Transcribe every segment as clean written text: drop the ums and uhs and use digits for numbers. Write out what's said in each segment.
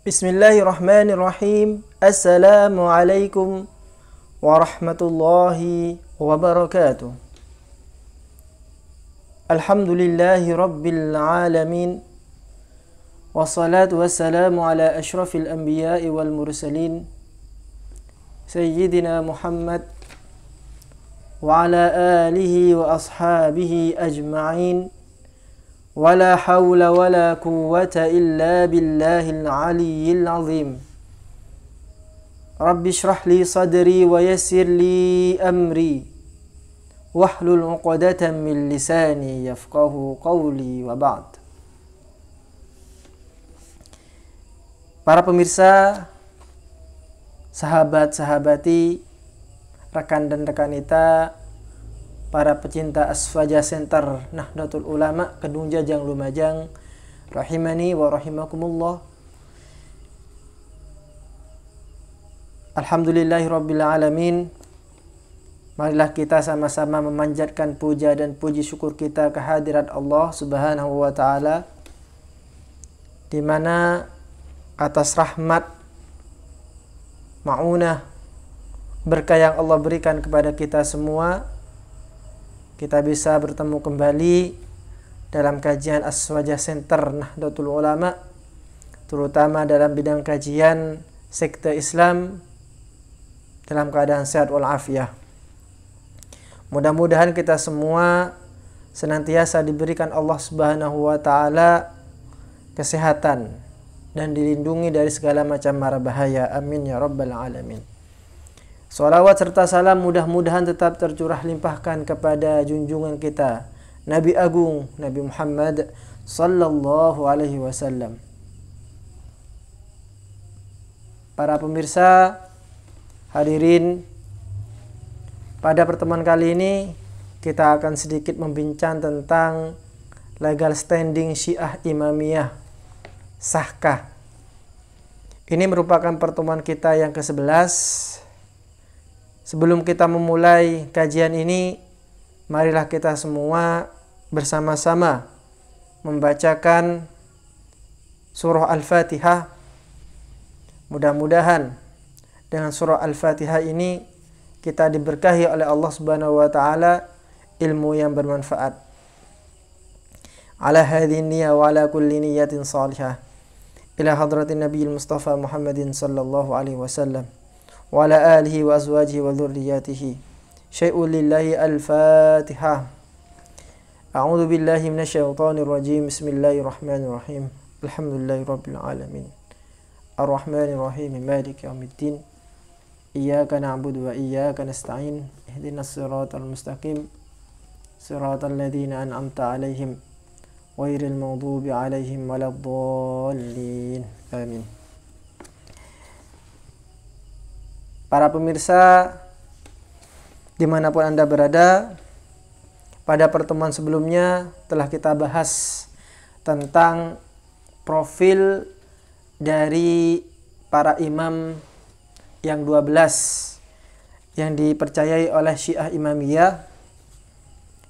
Bismillahirrahmanirrahim. Assalamualaikum warahmatullahi wabarakatuh. Alhamdulillahi rabbil alamin. Wassalatu wassalamu ala ashrafil anbiya'i wal mursalin Sayyidina Muhammad wa ala alihi wa ashabihi ajma'in. Wala hawla wala quwwata illa billahil aliyyil azim. Rabbi shrah li sadri wa yassir li amri wahlul 'uqdatam min lisani yafqahu qawli wa ba'd. Para pemirsa, sahabat-sahabati, rekan dan rekanita, para pecinta Asfaja Center Nahdlatul Ulama Kedung Jajang Lumajang, rahimani wa rahimakumullah. Alhamdulillahirabbil alamin. Marilah kita sama-sama memanjatkan puja dan puji syukur kita kehadirat Allah Subhanahu wa taala, di mana atas rahmat, maunah, berkah yang Allah berikan kepada kita semua, kita bisa bertemu kembali dalam kajian Aswaja Center Nahdlatul Ulama, terutama dalam bidang kajian sekte Islam dalam keadaan sehat walafiat. Mudah-mudahan kita semua senantiasa diberikan Allah Subhanahu wa taala kesehatan dan dilindungi dari segala macam mara bahaya. Amin ya rabbal alamin. Salawat serta salam mudah-mudahan tetap tercurah limpahkan kepada junjungan kita Nabi Agung Nabi Muhammad sallallahu alaihi wasallam. Para pemirsa, hadirin, pada pertemuan kali ini kita akan sedikit membincang tentang legal standing Syiah Imamiyah. Sahkah? Ini merupakan pertemuan kita yang ke-11. Sebelum kita memulai kajian ini, marilah kita semua bersama-sama membacakan surah Al-Fatihah. Mudah-mudahan dengan surah Al-Fatihah ini kita diberkahi oleh Allah Subhanahu wa taala ilmu yang bermanfaat. Ala hadhihi niyyah wa ala kulli niyyatin salihah. Ila hadratin Nabiyil Mustafa Muhammadin sallallahu alaihi wasallam. Wa ala alihi wa azwajihi wa dhurriyyatihi. Syai'un lillahi al-Fatihah. A'udzu billahi minasyaitonir rajim. Bismillahirrahmanirrahim. Alhamdulillahirabbil alamin. Arrahmanir rahim. Maliki yaumiddin. Iyyaka na'budu wa iyyaka nasta'in. Ihdinas siratal mustaqim. Siratal ladzina an'amta 'alaihim ghairil maghdubi 'alaihim waladdallin. Amin. Para pemirsa dimanapun Anda berada, pada pertemuan sebelumnya telah kita bahas tentang profil dari para imam yang 12 yang dipercayai oleh Syiah Imamiyah.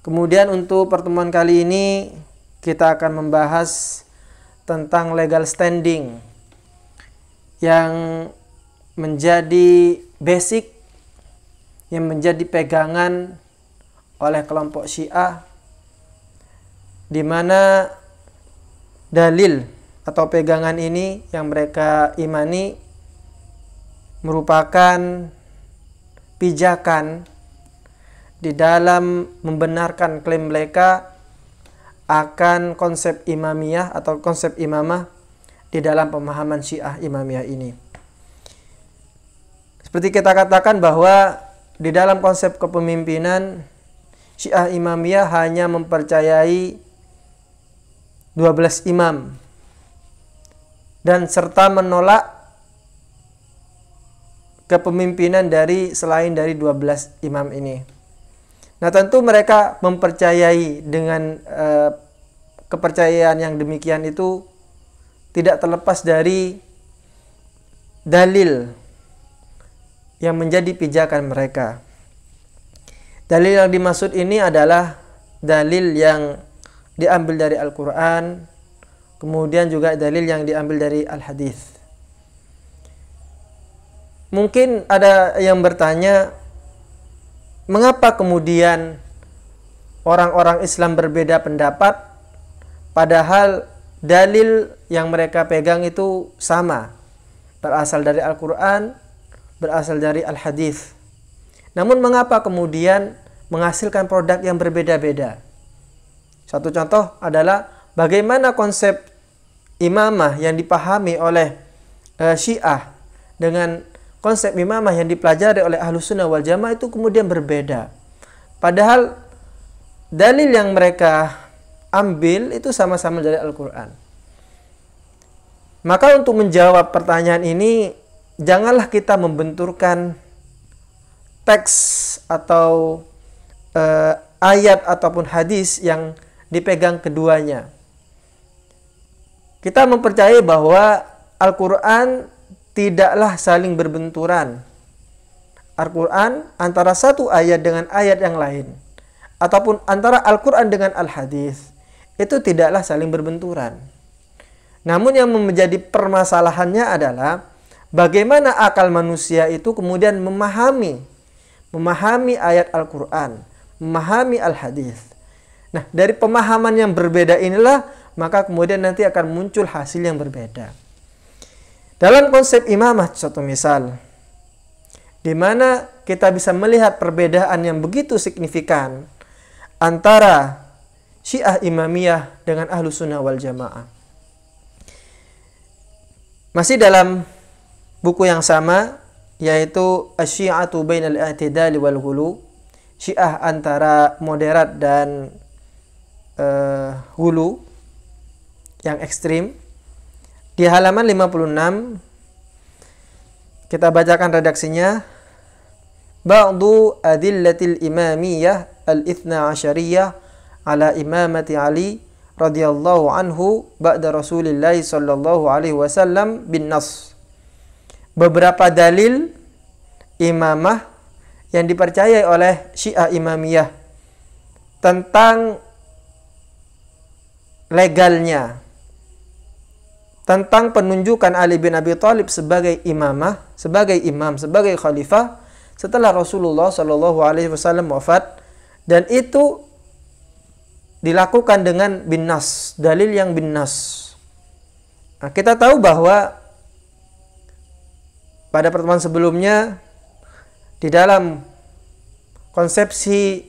Kemudian untuk pertemuan kali ini kita akan membahas tentang legal standing yang menjadi basic, yang menjadi pegangan oleh kelompok Syiah, di mana dalil atau pegangan ini yang mereka imani merupakan pijakan di dalam membenarkan klaim mereka akan konsep imamiyah atau konsep imamah di dalam pemahaman Syiah Imamiyah ini. Seperti kita katakan bahwa di dalam konsep kepemimpinan Syiah Imamiyah hanya mempercayai 12 imam dan serta menolak kepemimpinan dari selain dari 12 imam ini. Nah, tentu mereka mempercayai dengan kepercayaan yang demikian itu tidak terlepas dari dalil yang menjadi pijakan mereka. Dalil yang dimaksud ini adalah dalil yang diambil dari Al-Quran, kemudian juga dalil yang diambil dari Al-Hadis. mungkin ada yang bertanya, mengapa kemudian orang-orang Islam berbeda pendapat padahal dalil yang mereka pegang itu sama, berasal dari Al-Quran, berasal dari Al-Hadis. Namun mengapa kemudian menghasilkan produk yang berbeda-beda? Satu contoh adalah bagaimana konsep imamah yang dipahami oleh Syiah dengan konsep imamah yang dipelajari oleh Ahlus Sunnah wal Jamaah itu kemudian berbeda. Padahal dalil yang mereka ambil itu sama-sama dari Al-Quran. Maka untuk menjawab pertanyaan ini, janganlah kita membenturkan teks atau ayat ataupun hadis yang dipegang keduanya. Kita mempercayai bahwa Al-Quran tidaklah saling berbenturan. Al-Quran antara satu ayat dengan ayat yang lain, ataupun antara Al-Quran dengan Al-Hadis, itu tidaklah saling berbenturan. Namun yang menjadi permasalahannya adalah bagaimana akal manusia itu kemudian memahami ayat Al-Quran, memahami Al-Hadis. Nah, dari pemahaman yang berbeda inilah maka kemudian nanti akan muncul hasil yang berbeda. Dalam konsep imamah, satu misal, di mana kita bisa melihat perbedaan yang begitu signifikan antara Syiah Imamiyah dengan Ahlus Sunnah wal Jamaah. Masih dalam buku yang sama, yaitu Asy-Syi'atu Bainal I'tidal wal Ghulu, Syiah antara moderat dan ghulu yang ekstrim. Di halaman 56 kita bacakan redaksinya. Ba'du adillatil imamiyah al-ithna asyariyah ala imamati Ali radhiyallahu anhu ba'da Rasulillah sallallahu alaihi wasallam bin nas. Beberapa dalil imamah yang dipercayai oleh Syiah Imamiyah tentang legalnya, tentang penunjukan Ali bin Abi Thalib sebagai imamah, sebagai imam, sebagai khalifah setelah Rasulullah Shallallahu Alaihi Wasallam wafat, dan itu dilakukan dengan bin nas, dalil yang bin nas. Nah, kita tahu bahwa pada pertemuan sebelumnya di dalam konsepsi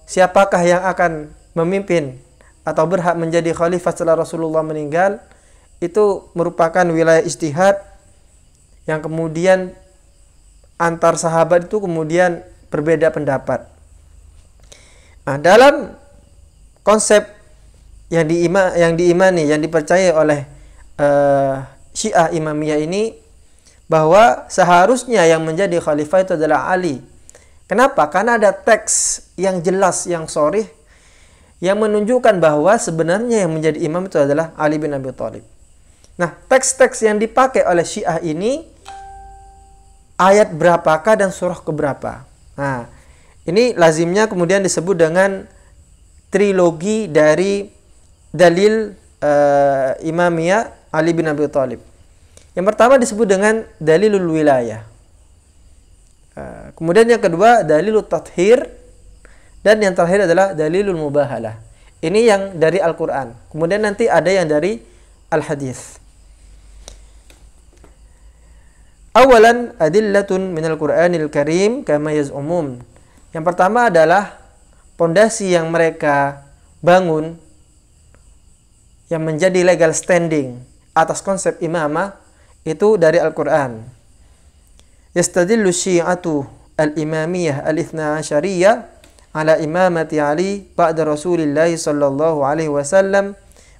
siapakah yang akan memimpin atau berhak menjadi khalifah setelah Rasulullah meninggal, itu merupakan wilayah ijtihad yang kemudian antar sahabat itu kemudian berbeda pendapat. Nah, dalam konsep yang diimani, yang dipercaya oleh Syiah Imamiyah ini, bahwa seharusnya yang menjadi khalifah itu adalah Ali. Kenapa? Karena ada teks yang jelas, yang sharih, yang menunjukkan bahwa sebenarnya yang menjadi imam itu adalah Ali bin Abi Thalib. Nah, teks-teks yang dipakai oleh Syiah ini ayat berapakah dan surah keberapa? Nah, ini lazimnya kemudian disebut dengan trilogi dari dalil Imamiyah Ali bin Abi Thalib. Yang pertama disebut dengan dalilul wilayah. Kemudian yang kedua dalilul tathhir, dan yang terakhir adalah dalilul mubahalah. Ini yang dari Al-Quran. Kemudian nanti ada yang dari Al-Hadis. Awalan adillatun minal Qur'anil Karim kama yaz'umun. Yang pertama adalah pondasi yang mereka bangun yang menjadi legal standing atas konsep imamah itu dari Al-Quran. Yastadillu syi'atu al-imamiyah al-ithna asyariyah ala imamati Ali ba'da Rasulillah sallallahu alaihi wasallam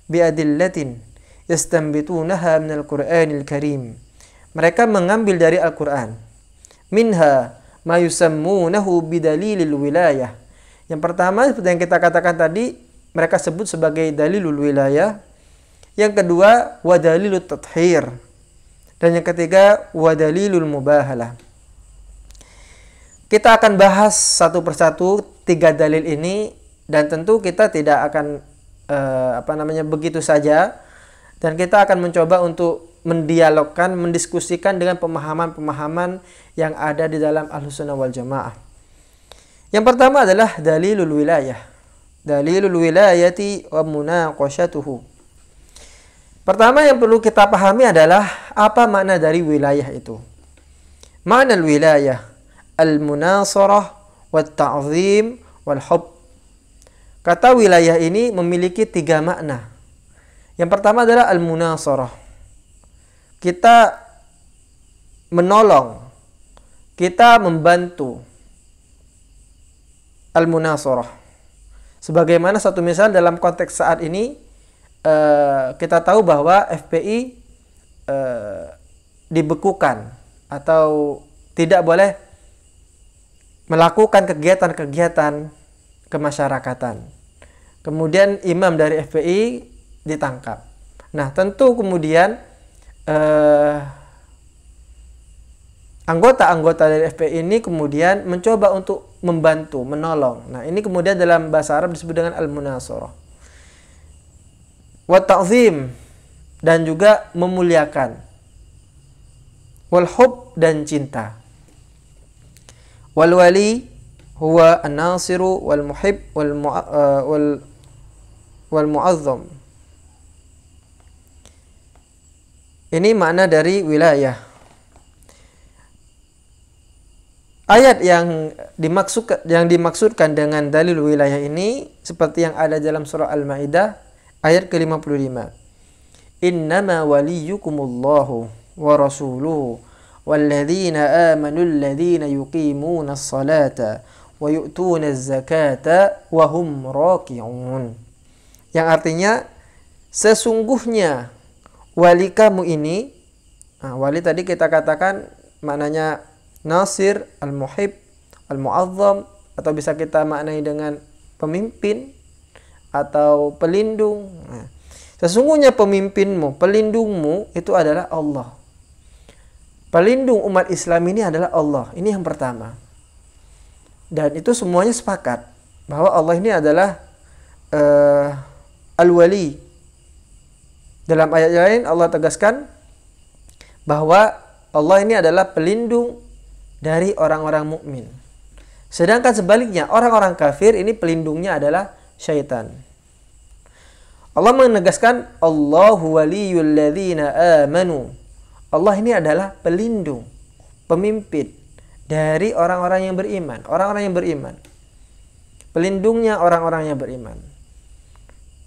biadillatin yastanbitunaha minal Qur'anil Karim. Mereka mengambil dari Al-Quran. Minha ma yusammunahu bidalilil wilayah. Yang pertama seperti yang kita katakan tadi, mereka sebut sebagai dalilul wilayah. Yang kedua wa dalilut tathhir. Dan yang ketiga wa dalilul mubahalah. Kita akan bahas satu persatu tiga dalil ini, dan tentu kita tidak akan begitu saja, dan kita akan mencoba untuk mendialogkan, mendiskusikan dengan pemahaman-pemahaman yang ada di dalam Ahlussunnah wal Jamaah. Yang pertama adalah dalilul wilayah. Dalilul wilayati wa munaqashatuhu. Pertama yang perlu kita pahami adalah apa makna dari wilayah itu. Makna wilayah al-munasarah wat ta'zim wal hub. Kata wilayah ini memiliki 3 makna. Yang pertama adalah al-munasarah. Kita menolong, kita membantu. Al-munasarah. Sebagaimana satu misal dalam konteks saat ini, kita tahu bahwa FPI dibekukan atau tidak boleh melakukan kegiatan-kegiatan kemasyarakatan. Kemudian imam dari FPI ditangkap. Nah, tentu kemudian anggota-anggota dari FPI ini kemudian mencoba untuk membantu, menolong. Nah, ini kemudian dalam bahasa Arab disebut dengan al-munasarah. Wa ta'zim, dan juga memuliakan. Wal hub, dan cinta. Wal wali huwa an-nasiru wal muhib wal mu'azzam. Ini makna dari wilayah. Ayat yang dimaksudkan dengan dalil wilayah ini seperti yang ada dalam surah Al-Maidah ayat ke-55. Innama waliyukumullahu wa rasuluhu walladzina amanu alladzina yuqimuna as-salata wa yu'tuna az-zakata wa hum raki'un. Yang artinya sesungguhnya wali kamu ini, wali tadi kita katakan maknanya nasir, al-muhib, al-mu'azzam, atau bisa kita maknai dengan pemimpin atau pelindung. Sesungguhnya pemimpinmu, pelindungmu itu adalah Allah. Pelindung umat Islam ini adalah Allah. Ini yang pertama. Dan itu semuanya sepakat bahwa Allah ini adalah al-wali. Dalam ayat lain Allah tegaskan bahwa Allah ini adalah pelindung dari orang-orang mukmin. Sedangkan sebaliknya orang-orang kafir ini pelindungnya adalah syaitan. Allah menegaskan Allahu waliyul ladzina amanu. Allah ini adalah pelindung, pemimpin dari orang-orang yang beriman, orang-orang yang beriman. Pelindungnya orang-orang yang beriman.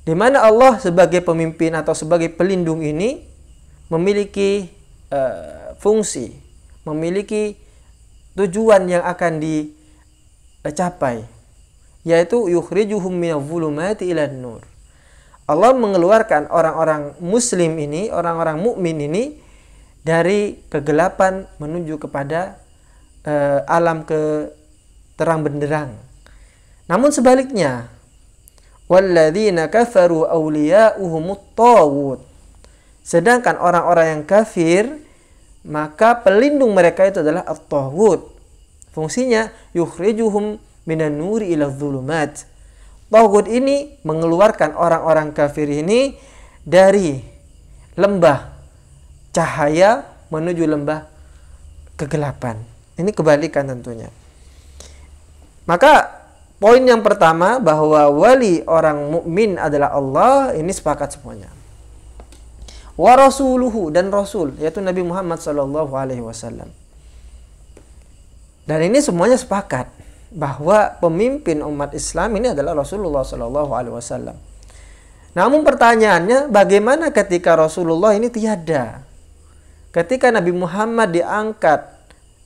Di mana Allah sebagai pemimpin atau sebagai pelindung ini memiliki fungsi, memiliki tujuan yang akan dicapai, yaitu yukhrijuhum minadh-dhulumati ilan nur. Allah mengeluarkan orang-orang muslim ini, orang-orang mukmin ini dari kegelapan menuju kepada alam terang benderang. Namun sebaliknya, walladzina kafaru awliya'uhumut taghut. Sedangkan orang-orang yang kafir, maka pelindung mereka itu adalah at-taghut. Fungsinya yukhrijuhum minan nuri ila dhulumat. Taghut ini mengeluarkan orang-orang kafir ini dari lembah cahaya menuju lembah kegelapan. Ini kebalikan tentunya. Maka poin yang pertama bahwa wali orang mukmin adalah Allah, ini sepakat semuanya. Wa rasuluhu, dan rasul, yaitu Nabi Muhammad sallallahu alaihi wasallam. Dan ini semuanya sepakat bahwa pemimpin umat Islam ini adalah Rasulullah sallallahu alaihi wasallam. Namun pertanyaannya, bagaimana ketika Rasulullah ini tiada? Ketika Nabi Muhammad diangkat,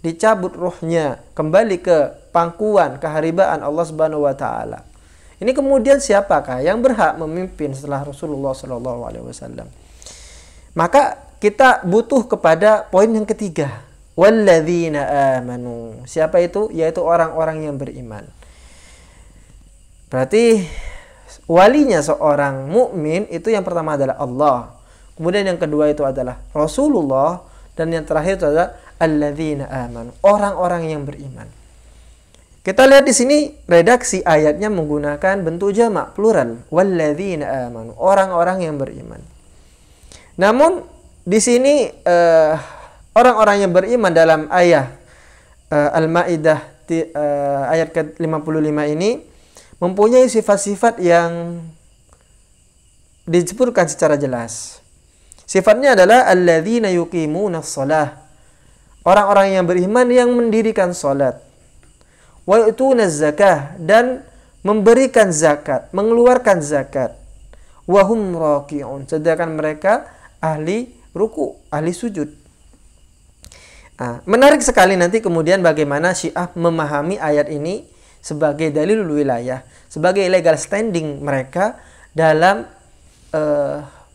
dicabut ruhnya, kembali ke pangkuan keharibaan Allah Subhanahu wa taala. Ini kemudian siapakah yang berhak memimpin setelah Rasulullah sallallahu alaihi wasallam? Maka kita butuh kepada poin yang ketiga, walladzina amanu. Siapa itu? Yaitu orang-orang yang beriman. Berarti walinya seorang mukmin itu yang pertama adalah Allah. Kemudian yang kedua itu adalah Rasulullah, dan yang terakhir itu adalah alladzina amanu, orang-orang yang beriman. Kita lihat di sini redaksi ayatnya menggunakan bentuk jamak plural, walladzina amanu, orang-orang yang beriman. Namun di sini orang-orang yang beriman dalam ayat Al-Maidah ayat ke-55 ini mempunyai sifat-sifat yang disebutkan secara jelas. Sifatnya adalah alladzina yuqimunas shalah. Orang-orang yang beriman yang mendirikan salat. Wa yu'tunaz zakah, dan memberikan zakat, mengeluarkan zakat. Wa hum raki'un, sedangkan mereka ahli ruku, ahli sujud. Menarik sekali nanti kemudian bagaimana Syiah memahami ayat ini sebagai dalilul wilayah, sebagai legal standing mereka dalam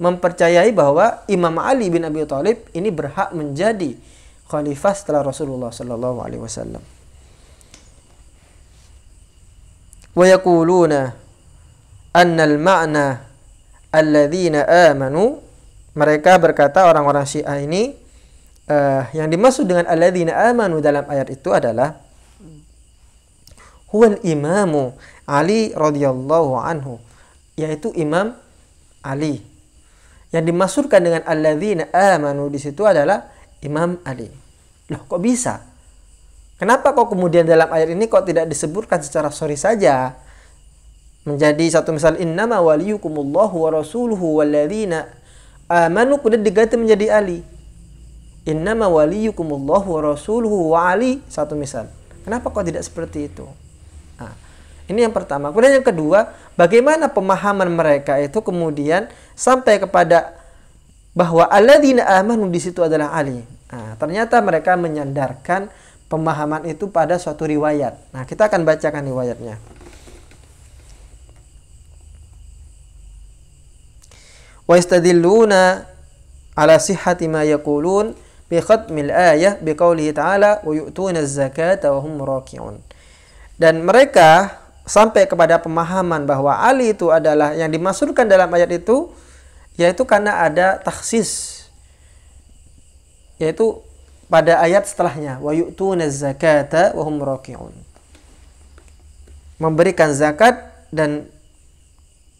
mempercayai bahwa Imam Ali bin Abi Thalib ini berhak menjadi khalifah setelah Rasulullah sallallahu alaihi wasallam. Wa yaquluna anna al-ma'na alladzina amanu, mereka berkata orang-orang Syiah ini yang dimaksud dengan alladzina amanu dalam ayat itu adalah huwal imamu Ali radhiyallahu anhu, yaitu Imam Ali. Yang dimaksudkan dengan alladzina amanu di situ adalah Imam Ali. Loh, kok bisa? Kenapa kok kemudian dalam ayat ini kok tidak disebutkan secara sorry saja? Menjadi satu misal, innama waliyukumullahu wa rasuluhu walladzina amanu, kemudian diganti menjadi Ali. Innama waliyukumullahu wa rasuluhu wa Ali, satu misal. Kenapa kok tidak seperti itu? Ini yang pertama. Kemudian yang kedua, bagaimana pemahaman mereka itu kemudian sampai kepada bahwa alladzina amanu di situ adalah Ali. Ternyata mereka menyandarkan pemahaman itu pada suatu riwayat. Kita akan bacakan riwayatnya. Wa istadilluna ala sihhati ma yaqulun bi khatmil ayah bi qoulihi ta'ala wa yu'tuna az-zakata wa hum raki'un. Dan mereka sampai kepada pemahaman bahwa Ali itu adalah yang dimaksudkan dalam ayat itu, yaitu karena ada takhsis, yaitu pada ayat setelahnya, wa yu'tuna zakata wa hum raki'un, memberikan zakat, dan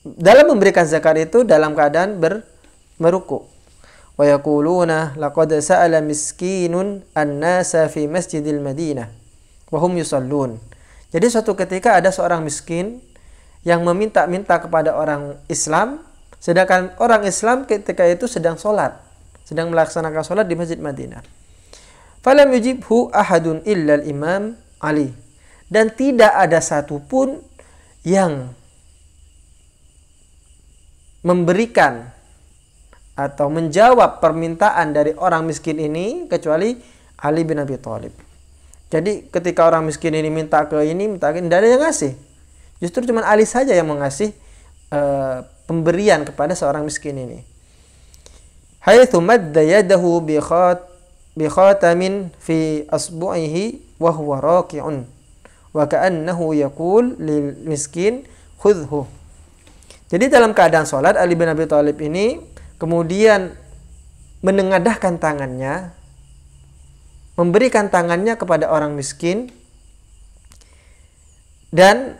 dalam memberikan zakat itu dalam keadaan meruku. Wa yaquluna laqad sa'ala miskinun an-nasa fi masjidil Madinah wa hum yusallun. Jadi suatu ketika ada seorang miskin yang meminta-minta kepada orang Islam, sedangkan orang Islam ketika itu sedang sholat, sedang melaksanakan sholat di Masjid Madinah. Falam yujibhu ahadun illa al-imam Ali. Dan tidak ada satupun yang memberikan atau menjawab permintaan dari orang miskin ini kecuali Ali bin Abi Thalib. Jadi ketika orang miskin ini minta ke ini, minta ke ini, tidak ada yang ngasih. Justru cuma Ali saja yang mengasih pemberian kepada seorang miskin ini. Haitsu madda yadahu bi khatamin fi asbu'ihi wa huwa raki'un wa ka'annahu yaqul lil miskin khudhu. Jadi dalam keadaan sholat, Ali bin Abi Thalib ini kemudian menengadahkan tangannya, memberikan tangannya kepada orang miskin, dan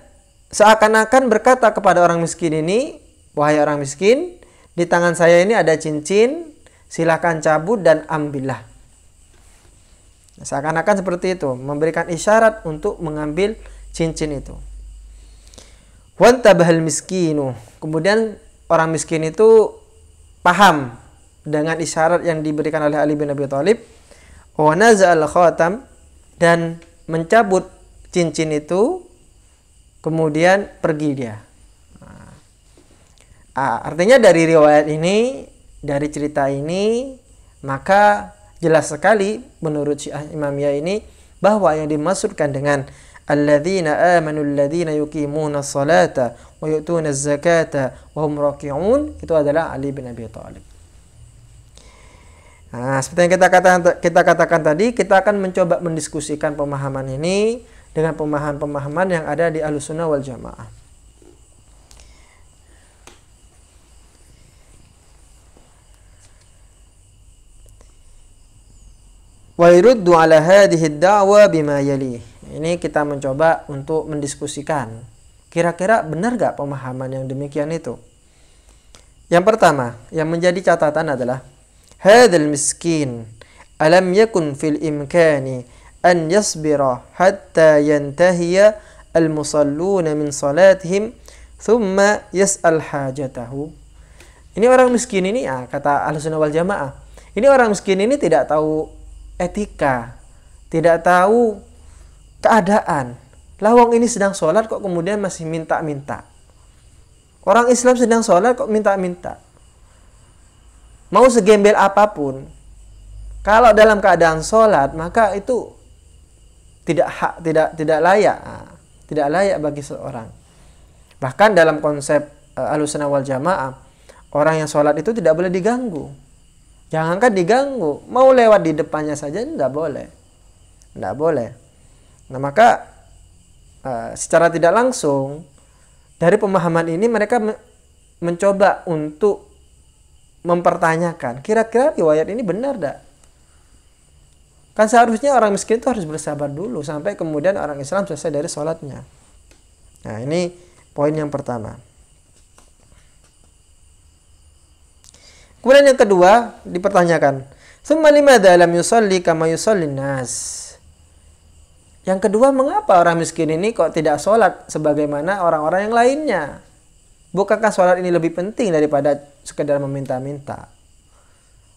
seakan-akan berkata kepada orang miskin ini, wahai orang miskin, di tangan saya ini ada cincin, silakan cabut dan ambillah. Seakan-akan seperti itu, memberikan isyarat untuk mengambil cincin itu. Wantabahal miskinu, kemudian orang miskin itu paham dengan isyarat yang diberikan oleh Ali bin Abi Thalib. Wa naza'al khatam, dan mencabut cincin itu, kemudian pergi dia. Artinya dari riwayat ini, dari cerita ini, maka jelas sekali menurut Syiah Imamiyah ini bahwa yang dimaksudkan dengan alladzina amanu alladzina yuqimuna sholata wa yu'tuna zakata wa hum raki'un itu adalah Ali bin Abi Thalib. Seperti yang kita katakan tadi, kita akan mencoba mendiskusikan pemahaman ini dengan pemahaman-pemahaman yang ada di Ahlussunnah wal Jamaah. Wa yuruddu ala hadhihi ad-da'wa bima yali. Ini kita mencoba untuk mendiskusikan kira-kira benar gak pemahaman yang demikian itu. Yang pertama, yang menjadi catatan adalah hadzal miskin alam yakun fil imkani an yasbira hatta yantahiya al-musalluna min salatihim thumma yas'al hajatahu. Ini orang miskin ini, kata Ahlussunnah wal Jamaah, ini orang miskin ini tidak tahu etika, tidak tahu keadaan. Lawang ini sedang sholat kok kemudian masih minta-minta. Orang Islam sedang sholat kok minta-minta. Mau segembel apapun, kalau dalam keadaan sholat maka itu tidak layak. Tidak layak bagi seorang. Bahkan dalam konsep Ahlussunnah wal Jamaah, orang yang sholat itu tidak boleh diganggu. Jangankan diganggu, mau lewat di depannya saja tidak boleh. Tidak boleh. Nah maka secara tidak langsung dari pemahaman ini mereka mencoba untuk mempertanyakan, kira-kira riwayat ini benar tak? Kan seharusnya orang miskin itu harus bersabar dulu sampai kemudian orang Islam selesai dari sholatnya. Nah ini poin yang pertama. Kemudian yang kedua dipertanyakan, "Tsumma limadza lam yusalli kama yusallin nas?" Yang kedua, mengapa orang miskin ini kok tidak sholat sebagaimana orang-orang yang lainnya? Bukankah sholat ini lebih penting daripada sekedar meminta-minta?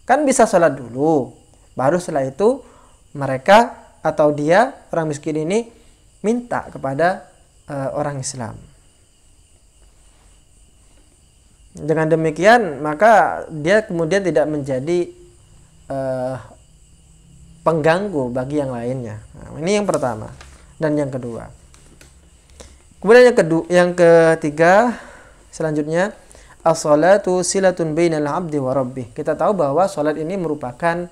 Kan bisa sholat dulu, baru setelah itu mereka atau dia, orang miskin ini, minta kepada orang Islam. Dengan demikian, maka dia kemudian tidak menjadi pengganggu bagi yang lainnya. Nah, ini yang pertama dan yang kedua. Kemudian yang ketiga, selanjutnya, as-salatu silatun bainal 'abdi wa rabbih. Kita tahu bahwa salat ini merupakan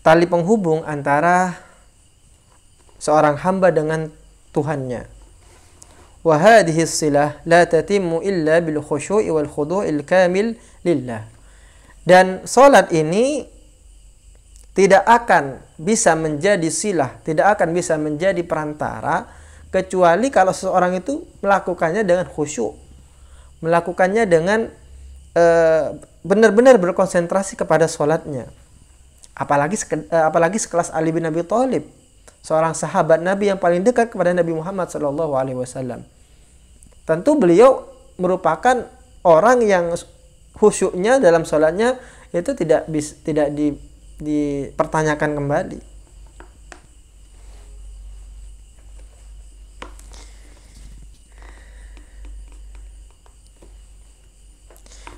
tali penghubung antara seorang hamba dengan Tuhannya. Wa hadhihi silah la tatimmu illa bil khusyu'i wal khudu'il kamil lillah. Dan salat ini tidak akan bisa menjadi silah, tidak akan bisa menjadi perantara kecuali kalau seseorang itu melakukannya dengan khusyuk, melakukannya dengan benar-benar berkonsentrasi kepada salatnya. Apalagi sekelas Ali bin Abi Thalib, seorang sahabat Nabi yang paling dekat kepada Nabi Muhammad SAW. Tentu beliau merupakan orang yang khusyuknya dalam sholatnya itu tidak dipertanyakan kembali.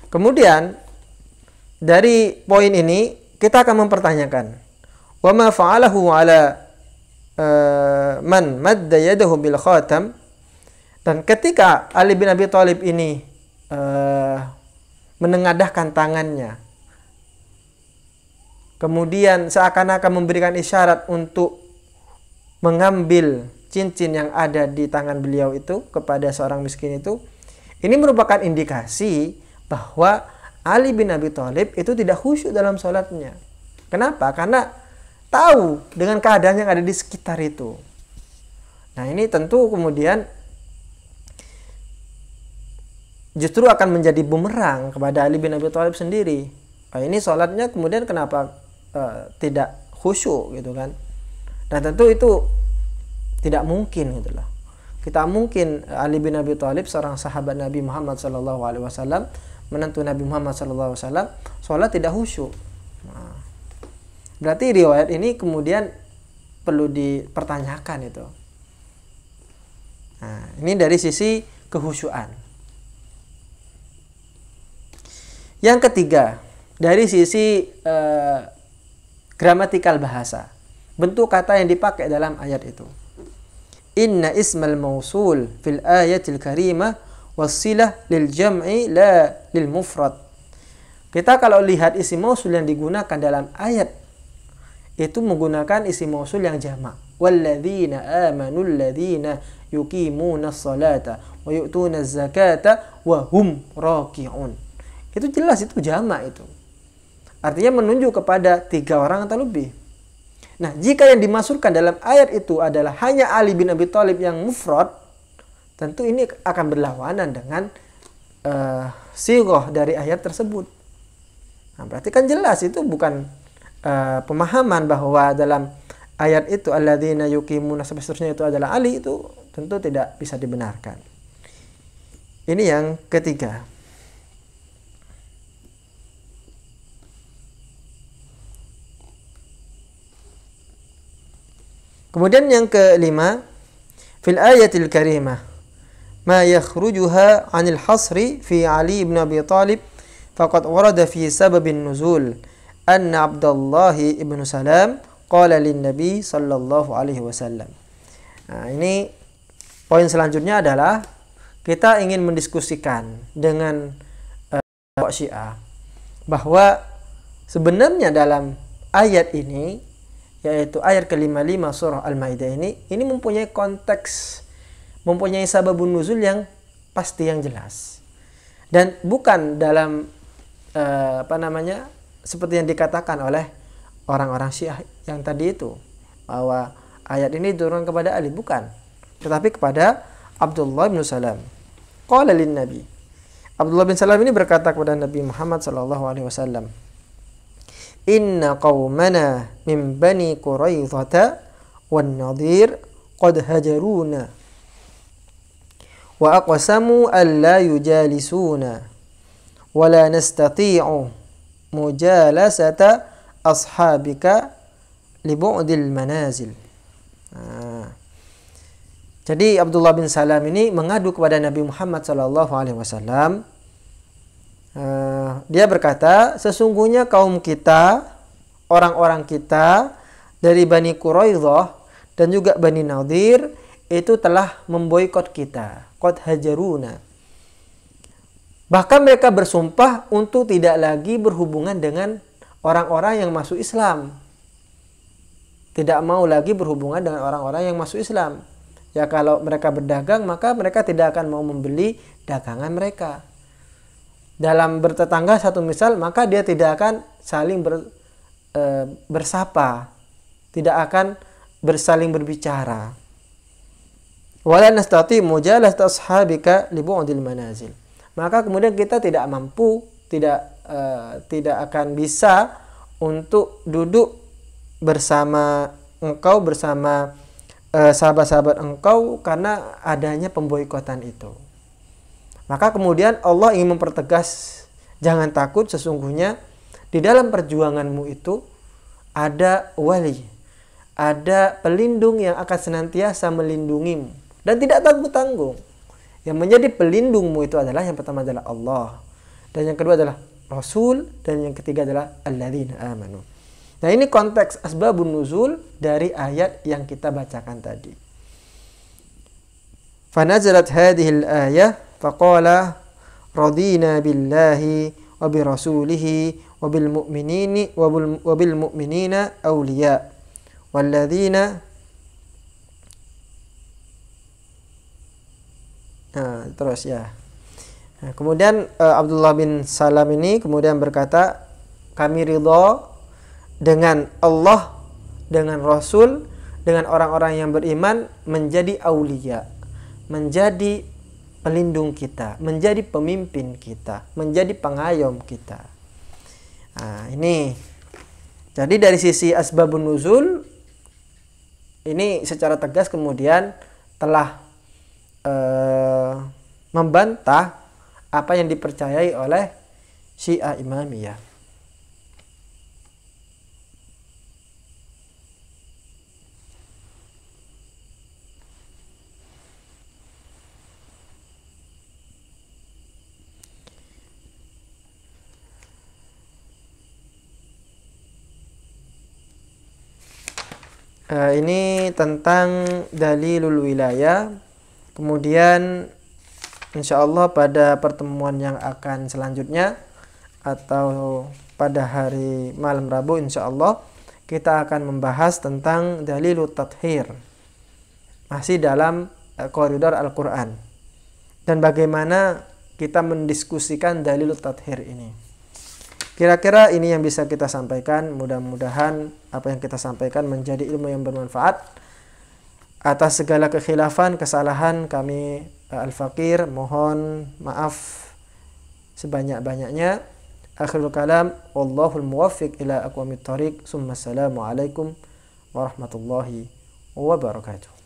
Kemudian dari poin ini kita akan mempertanyakan, wa ma fa'alahu ala man madda yadahu bil khatam. Dan ketika Ali bin Abi Thalib ini menengadahkan tangannya, kemudian seakan-akan memberikan isyarat untuk mengambil cincin yang ada di tangan beliau itu kepada seorang miskin itu, ini merupakan indikasi bahwa Ali bin Abi Thalib itu tidak khusyuk dalam sholatnya. Kenapa? Karena tahu dengan keadaan yang ada di sekitar itu. Nah ini tentu kemudian justru akan menjadi bumerang kepada Ali bin Abi Thalib sendiri. Nah, ini sholatnya kemudian kenapa tidak khusyuk gitu kan? Dan tentu itu tidak mungkin gitu loh. Kita mungkin Ali bin Abi Thalib, seorang sahabat Nabi Muhammad SAW, menantu Nabi Muhammad SAW, sholat tidak khusyuk. Nah, berarti riwayat ini kemudian perlu dipertanyakan itu. Nah, ini dari sisi kehusyuan. Yang ketiga, dari sisi gramatikal bahasa, bentuk kata yang dipakai dalam ayat itu. Inna ismal mausul fil ayatil karimah wasilah lil jam'i la lil mufrad. Kita kalau lihat isim mausul yang digunakan dalam ayat itu menggunakan isim mausul yang jamak. Walladzina amanu alladzina yuqimuna sholata wa yu'tuna zakata wa hum raki'un. Itu jelas itu jamak itu. Artinya menunjuk kepada 3 orang atau lebih. Nah, jika yang dimasukkan dalam ayat itu adalah hanya Ali bin Abi Thalib yang mufrad, tentu ini akan berlawanan dengan sighah dari ayat tersebut. Nah, berarti kan jelas itu bukan pemahaman bahwa dalam ayat itu alladzina yuqimuna sampai seterusnya itu adalah Ali, itu tentu tidak bisa dibenarkan. Ini yang ketiga. Kemudian yang kelima, fil ayatil karimah ma yakhrujuha 'anil hasri fi Ali ibn Abi Thalib faqad warada fi sababin nuzul anna Abdullah ibn Salam qala lin Nabi sallallahu alaihi wasallam. Nah, ini poin selanjutnya adalah kita ingin mendiskusikan dengan Syiah bahwa sebenarnya dalam ayat ini, yaitu ayat ke-55 surah Al-Maidah ini mempunyai konteks, mempunyai sababun nuzul yang pasti, yang jelas. Dan bukan dalam seperti yang dikatakan oleh orang-orang Syiah yang tadi itu, bahwa ayat ini diturunkan kepada Ali, bukan, tetapi kepada Abdullah bin Salam. Qala lin Nabi. Abdullah bin Salam ini berkata kepada Nabi Muhammad sallallahu alaihi wasallam, "Inna qaumana min bani Quraidzata wan Nadir qad hajaruna wa aqsamu an la yujalisuna wa la nastati'u mujalasata ashabika li bu'dil manazil." Jadi Abdullah bin Salam ini mengadu kepada Nabi Muhammad sallallahu alaihi wasallam. Dia berkata, sesungguhnya kaum kita, orang-orang kita dari Bani Quraidzah dan juga Bani Nadir itu telah memboikot kita. Qad hajaruna. Bahkan mereka bersumpah untuk tidak lagi berhubungan dengan orang-orang yang masuk Islam. Tidak mau lagi berhubungan dengan orang-orang yang masuk Islam. Ya, kalau mereka berdagang, maka mereka tidak akan mau membeli dagangan mereka. Dalam bertetangga satu misal, maka dia tidak akan saling bersapa, tidak akan bersaling berbicara. Wala nastati mujalasat ashabika li bu'dil manazil. Maka kemudian kita tidak mampu, tidak akan bisa untuk duduk bersama engkau, bersama sahabat-sahabat engkau, karena adanya pemboikotan itu. Maka kemudian Allah ingin mempertegas, jangan takut, sesungguhnya di dalam perjuanganmu itu ada wali, ada pelindung yang akan senantiasa melindungimu dan tidak tanggung-tanggung. Yang menjadi pelindungmu itu adalah, yang pertama adalah Allah, dan yang kedua adalah Rasul, dan yang ketiga adalah alladzina amanu. Nah, ini konteks asbabun nuzul dari ayat yang kita bacakan tadi. Fanazalat hadhihi al-ayah faqala radina billahi wa bi rasulihi wa bil mu'minina awliya walladzina. Terus ya. Nah, kemudian Abdullah bin Salam ini kemudian berkata, kami ridha dengan Allah, dengan Rasul, dengan orang-orang yang beriman menjadi aulia, menjadi pelindung kita, menjadi pemimpin kita, menjadi pengayom kita. Nah, ini jadi dari sisi asbabun nuzul ini secara tegas kemudian telah membantah apa yang dipercayai oleh Syiah Imamiyah. Ini tentang dalilul wilayah. Kemudian insyaallah pada pertemuan yang akan selanjutnya atau pada hari malam Rabu insyaallah kita akan membahas tentang dalilut tathhir, masih dalam koridor Al-Quran, dan bagaimana kita mendiskusikan dalilut tathhir ini. Kira-kira ini yang bisa kita sampaikan. Mudah-mudahan apa yang kita sampaikan menjadi ilmu yang bermanfaat. Atas segala kekhilafan, kesalahan kami Al-Faqir mohon maaf sebanyak-banyaknya. Akhirul kalam, wallahul muwaffiq ila aqwamit thariq. Summa assalamu alaikum warahmatullahi wabarakatuh.